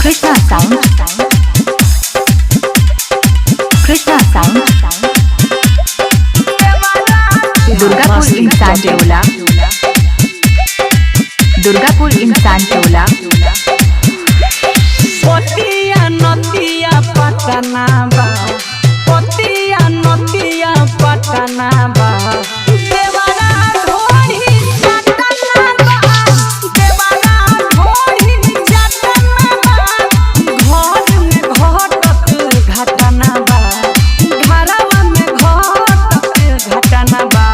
Krishna Sound, Krishna Sound, Durgapur इंसान टोला, दुर्गापुर इंसान टोला। पतिया नतिया पटना बा, पतिया नतिया पटना बा। देवारा ढोरी चटना बा, देवारा ढोरी चटना बा। घर में घटत घटना बा, घरवा में घटत घटना बा।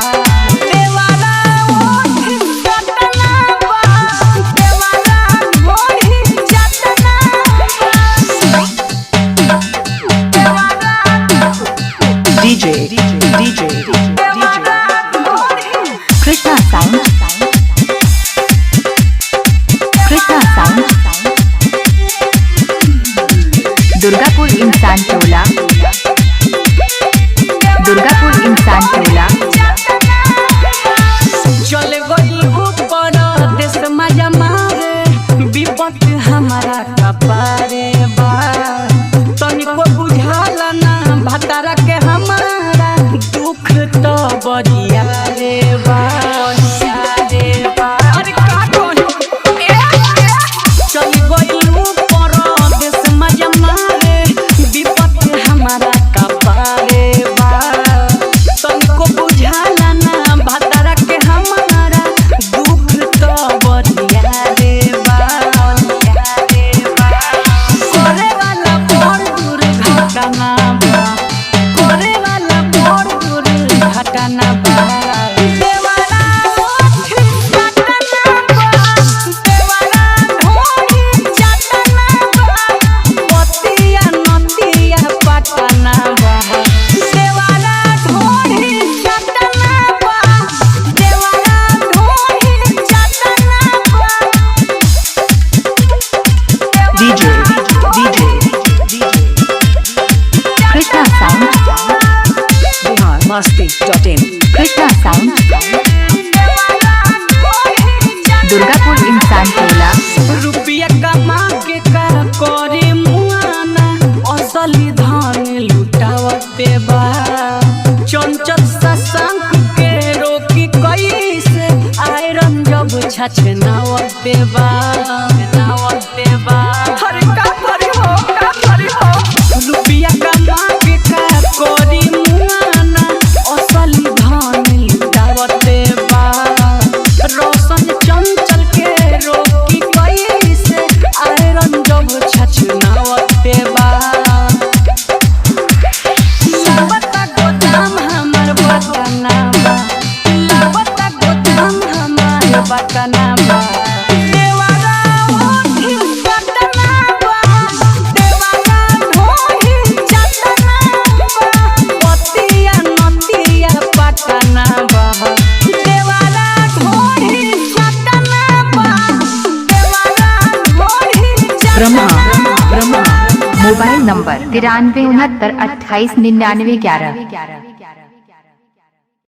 देवारा ढोरी चटना बा, देवारा ढोरी चटना बा। DJ Krishna Sound, Krishna Sound, Durgapur इंसान टोला, दुर्गापुर इंसान टोला। चल गई ऊपर देश मजा मारे, विपत हमारा कपारे बा। तनिको बुझाला ना भतारा के हमारा, दुख तो बरिया रे बा, रे बा। अरे का कहूं चल गई ऊपर देश मजा मारे, विपत हमारा कपारे बा। तनिको बुझाला ना भतारा के हमारा, दुख तो बरिया रे बा, रे बा। करे वाला बड़ दुर्घटना बा, करे वाला बड़ दुर्घटना बा। देवारा चटना बा, देवारा ढोरी चटना बा। पतिया नतिया पटना बा, देवारा ढोरी चटना बा, देवारा ढोरी चटना बा। DJ Krishna Sound, biharmasti.in। Krishna Sound, Durgapur इंसान टोला। रुपया कमा के का करे मुआना, असली धन लुटावते बा। चंचल सशंक के रोकी कैसे, आयरन जब छछनावते बा, नावते बा। हर का भरी हो, का भरी हो। रुपया कमा के का करे मुआना, असली धन लुटावते बा। रोशन चंचल के रोकी कैसे, आयरन जब छछनावते बा। लावता गोदाम हमार बटना बा, लावता गोदाम हमार बटना बा। देवारा ओठी चटना बा, देवारा ढोरी चटना बा। पतिया नतिया पटना बा, देवारा ढोरी चटना बा, देवारा ढोरी ब्रह्मा चटना बा। Mobile number 9369289911।